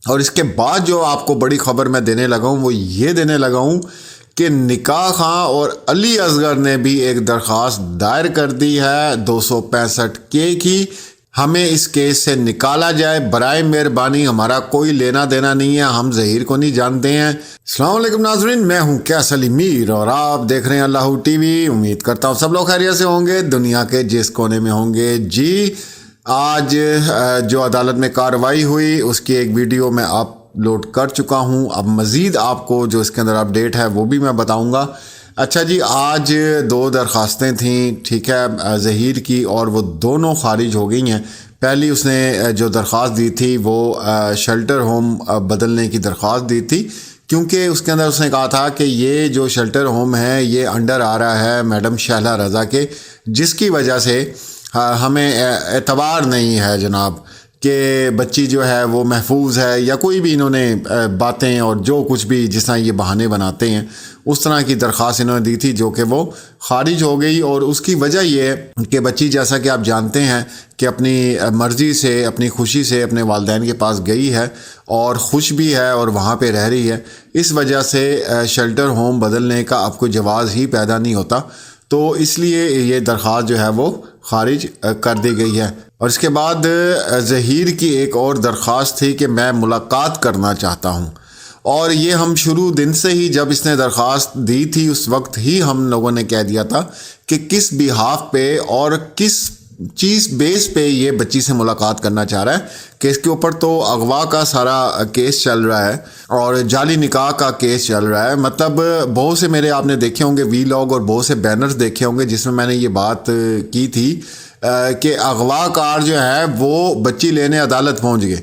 اور اس کے بعد جو آپ کو بڑی خبر میں دینے لگا ہوں وہ یہ دینے لگا ہوں کہ نکاح خان اور علی اصغر نے بھی ایک درخواست دائر کر دی ہے 265K کی، ہمیں اس کیس سے نکالا جائے، برائے مہربانی، ہمارا کوئی لینا دینا نہیں ہے، ہم ظہیر کو نہیں جانتے ہیں۔ السلام علیکم ناظرین، میں ہوں کیس علی میر اور آپ دیکھ رہے ہیں اللہ ٹی وی۔ امید کرتا ہوں سب لوگ خیریت سے ہوں گے، دنیا کے جس کونے میں ہوں گے۔ جی آج جو عدالت میں کارروائی ہوئی اس کی ایک ویڈیو میں اپلوڈ کر چکا ہوں، اب مزید آپ کو جو اس کے اندر اپڈیٹ ہے وہ بھی میں بتاؤں گا۔ اچھا جی، آج 2 درخواستیں تھیں، ٹھیک ہے، ظہیر کی، اور وہ دونوں خارج ہو گئی ہیں۔ پہلی اس نے جو درخواست دی تھی وہ شیلٹر ہوم بدلنے کی درخواست دی تھی، کیونکہ اس کے اندر اس نے کہا تھا کہ یہ جو شیلٹر ہوم ہے یہ انڈر آ رہا ہے میڈم شہلا رضا کے، جس کی وجہ سے ہمیں اعتبار نہیں ہے جناب کہ بچی جو ہے وہ محفوظ ہے، یا کوئی بھی انہوں نے باتیں اور جو کچھ بھی جس طرح یہ بہانے بناتے ہیں اس طرح کی درخواست انہوں نے دی تھی، جو کہ وہ خارج ہو گئی۔ اور اس کی وجہ یہ ہے کہ بچی جیسا کہ آپ جانتے ہیں کہ اپنی مرضی سے، اپنی خوشی سے اپنے والدین کے پاس گئی ہے اور خوش بھی ہے اور وہاں پہ رہ رہی ہے، اس وجہ سے شیلٹر ہوم بدلنے کا اب کوئی جواز ہی پیدا نہیں ہوتا، تو اس لیے یہ درخواست جو ہے وہ خارج کر دی گئی ہے۔ اور اس کے بعد ظہیر کی ایک اور درخواست تھی کہ میں ملاقات کرنا چاہتا ہوں، اور یہ ہم شروع دن سے ہی جب اس نے درخواست دی تھی اس وقت ہی ہم لوگوں نے کہہ دیا تھا کہ کس بیہاف پہ اور کس چیز بیس پہ یہ بچی سے ملاقات کرنا چاہ رہا ہے، کہ اس کے اوپر تو اغوا کا سارا کیس چل رہا ہے اور جعلی نکاح کا کیس چل رہا ہے۔ مطلب بہت سے میرے آپ نے دیکھے ہوں گے وی لاگ اور بہت سے بینرز دیکھے ہوں گے جس میں نے یہ بات کی تھی کہ اغوا کار جو ہے وہ بچی لینے عدالت پہنچ گئے۔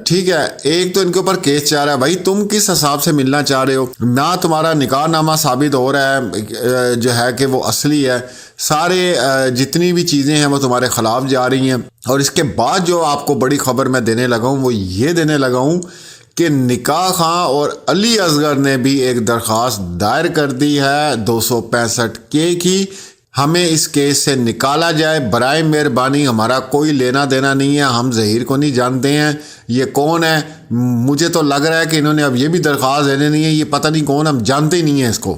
ٹھیک ہے، ایک تو ان کے اوپر کیس چل رہا ہے، بھائی تم کس حساب سے ملنا چاہ رہے ہو؟ نہ تمہارا نکاح نامہ ثابت ہو رہا ہے جو ہے کہ وہ اصلی ہے، سارے جتنی بھی چیزیں ہیں وہ تمہارے خلاف جا رہی ہیں۔ اور اس کے بعد جو آپ کو بڑی خبر میں دینے لگا ہوں وہ یہ دینے لگا ہوں کہ نکاح خان اور علی اصغر نے بھی ایک درخواست دائر کر دی ہے 265K کی، ہمیں اس کیس سے نکالا جائے، برائے مہربانی، ہمارا کوئی لینا دینا نہیں ہے، ہم ظہیر کو نہیں جانتے ہیں، یہ کون ہے؟ مجھے تو لگ رہا ہے کہ انہوں نے اب یہ بھی درخواست دینے نہیں ہے، یہ پتہ نہیں کون، ہم جانتے ہی نہیں ہیں اس کو۔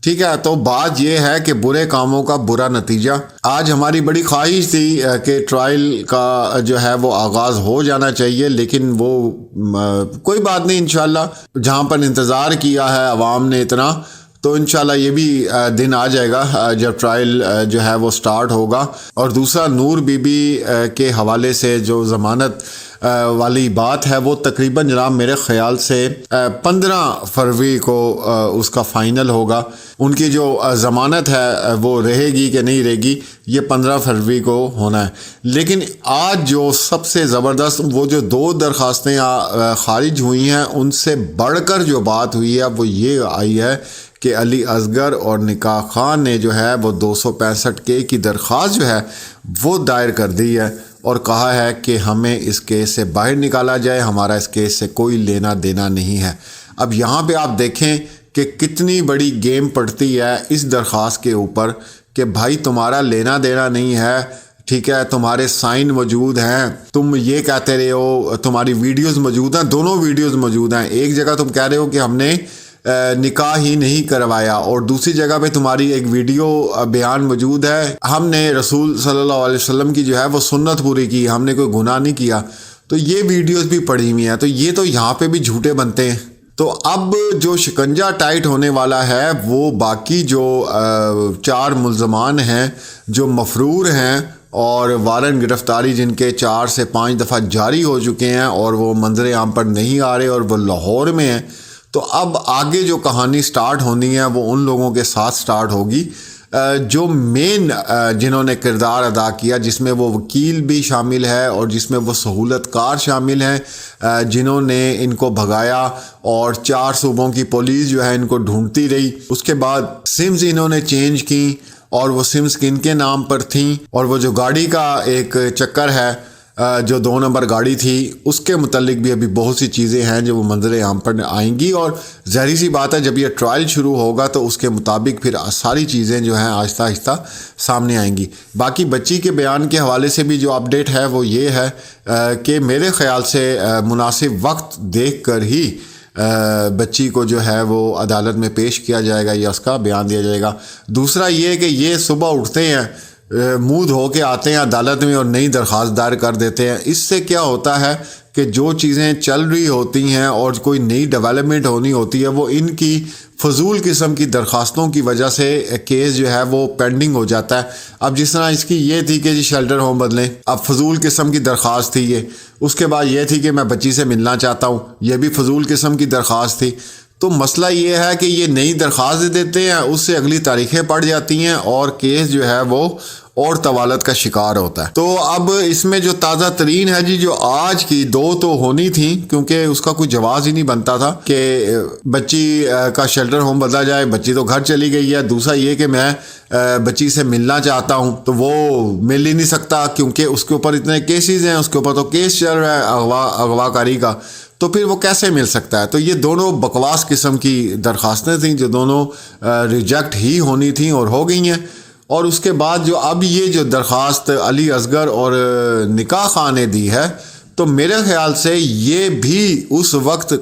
ٹھیک ہے، تو بات یہ ہے کہ برے کاموں کا برا نتیجہ۔ آج ہماری بڑی خواہش تھی کہ ٹرائل کا جو ہے وہ آغاز ہو جانا چاہیے، لیکن وہ کوئی بات نہیں، انشاءاللہ جہاں پر انتظار کیا ہے عوام نے اتنا، تو انشاءاللہ یہ بھی دن آ جائے گا جب ٹرائل جو ہے وہ سٹارٹ ہوگا۔ اور دوسرا نور بی بی کے حوالے سے جو ضمانت والی بات ہے وہ تقریباً جناب میرے خیال سے 15 فروری کو اس کا فائنل ہوگا۔ ان کی جو ضمانت ہے وہ رہے گی کہ نہیں رہے گی یہ 15 فروری کو ہونا ہے۔ لیکن آج جو سب سے زبردست وہ جو 2 درخواستیں خارج ہوئی ہیں ان سے بڑھ کر جو بات ہوئی ہے وہ یہ آئی ہے کہ علی اصغر اور نکاح خان نے جو ہے وہ 265K کی درخواست جو ہے وہ دائر کر دی ہے اور کہا ہے کہ ہمیں اس کیس سے باہر نکالا جائے، ہمارا اس کیس سے کوئی لینا دینا نہیں ہے۔ اب یہاں پہ آپ دیکھیں کہ کتنی بڑی گیم پڑتی ہے اس درخواست کے اوپر کہ بھائی تمہارا لینا دینا نہیں ہے، ٹھیک ہے، تمہارے سائن موجود ہیں، تم یہ کہتے رہے ہو، تمہاری ویڈیوز موجود ہیں، دونوں ویڈیوز موجود ہیں۔ ایک جگہ تم کہہ رہے ہو کہ ہم نے نکاح ہی نہیں کروایا، اور دوسری جگہ پہ تمہاری ایک ویڈیو بیان موجود ہے، ہم نے رسول صلی اللہ علیہ وسلم کی جو ہے وہ سنت پوری کی، ہم نے کوئی گناہ نہیں کیا۔ تو یہ ویڈیوز بھی پڑھی ہوئی ہیں، تو یہ تو یہاں پہ بھی جھوٹے بنتے ہیں۔ تو اب جو شکنجہ ٹائٹ ہونے والا ہے وہ باقی جو 4 ملزمان ہیں جو مفرور ہیں اور وارنٹ گرفتاری جن کے 4 سے 5 دفعہ جاری ہو چکے ہیں اور وہ منظر عام پر نہیں آ رہے اور وہ لاہور میں ہیں، تو اب آگے جو کہانی سٹارٹ ہونی ہے وہ ان لوگوں کے ساتھ سٹارٹ ہوگی جو مین جنہوں نے کردار ادا کیا، جس میں وہ وکیل بھی شامل ہے اور جس میں وہ سہولت کار شامل ہیں جنہوں نے ان کو بھگایا، اور 4 صوبوں کی پولیس جو ہے ان کو ڈھونڈتی رہی۔ اس کے بعد سمز انہوں نے چینج کی اور وہ سمز کن کے نام پر تھیں، اور وہ جو گاڑی کا ایک چکر ہے جو 2 نمبر گاڑی تھی اس کے متعلق بھی ابھی بہت سی چیزیں ہیں جو وہ منظر عام پر آئیں گی، اور ظاہری سی بات ہے جب یہ ٹرائل شروع ہوگا تو اس کے مطابق پھر ساری چیزیں جو ہیں آہستہ آہستہ سامنے آئیں گی۔ باقی بچی کے بیان کے حوالے سے بھی جو اپڈیٹ ہے وہ یہ ہے کہ میرے خیال سے مناسب وقت دیکھ کر ہی بچی کو جو ہے وہ عدالت میں پیش کیا جائے گا یا اس کا بیان دیا جائے گا۔ دوسرا یہ کہ یہ صبح اٹھتے ہیں، منہ دھو کے آتے ہیں عدالت میں اور نئی درخواست دائر کر دیتے ہیں۔ اس سے کیا ہوتا ہے کہ جو چیزیں چل رہی ہوتی ہیں اور کوئی نئی ڈیولپمنٹ ہونی ہوتی ہے وہ ان کی فضول قسم کی درخواستوں کی وجہ سے کیس جو ہے وہ پینڈنگ ہو جاتا ہے۔ اب جس طرح اس کی یہ تھی کہ جی شیلٹر ہوم بدلیں، اب فضول قسم کی درخواست تھی یہ۔ اس کے بعد یہ تھی کہ میں بچی سے ملنا چاہتا ہوں، یہ بھی فضول قسم کی درخواست تھی۔ تو مسئلہ یہ ہے کہ یہ نئی درخواست دیتے ہیں، اس سے اگلی تاریخیں پڑ جاتی ہیں اور کیس جو ہے وہ اور طوالت کا شکار ہوتا ہے۔ تو اب اس میں جو تازہ ترین ہے جی، جو آج کی 2 تو ہونی تھی کیونکہ اس کا کوئی جواز ہی نہیں بنتا تھا کہ بچی کا شیلٹر ہوم بدلا جائے، بچی تو گھر چلی گئی ہے۔ دوسرا یہ کہ میں بچی سے ملنا چاہتا ہوں تو وہ مل ہی نہیں سکتا کیونکہ اس کے اوپر اتنے کیسز ہیں، اس کے اوپر تو کیس چل رہا ہے اغوا کاری کا، تو پھر وہ کیسے مل سکتا ہے؟ تو یہ دونوں بکواس قسم کی درخواستیں تھیں جو دونوں ریجیکٹ ہی ہونی تھیں اور ہو گئی ہیں۔ اور اس کے بعد جو اب یہ جو درخواست علی اصغر اور نکاح خان نے دی ہے تو میرے خیال سے یہ بھی اس وقت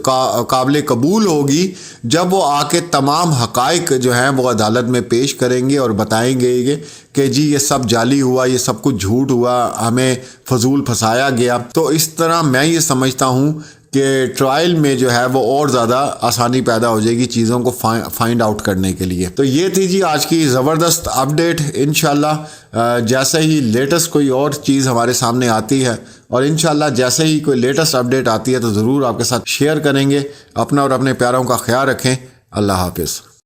قابل قبول ہوگی جب وہ آ کے تمام حقائق جو ہیں وہ عدالت میں پیش کریں گے اور بتائیں گے کہ جی یہ سب جعلی ہوا، یہ سب کچھ جھوٹ ہوا، ہمیں فضول پھنسایا گیا۔ تو اس طرح میں یہ سمجھتا ہوں کہ ٹرائل میں جو ہے وہ اور زیادہ آسانی پیدا ہو جائے گی چیزوں کو فائنڈ آؤٹ کرنے کے لیے۔ تو یہ تھی جی آج کی زبردست اپڈیٹ۔ انشاءاللہ جیسے ہی لیٹسٹ کوئی اور چیز ہمارے سامنے آتی ہے اور انشاءاللہ جیسے ہی کوئی لیٹسٹ اپڈیٹ آتی ہے تو ضرور آپ کے ساتھ شیئر کریں گے۔ اپنا اور اپنے پیاروں کا خیال رکھیں۔ اللہ حافظ۔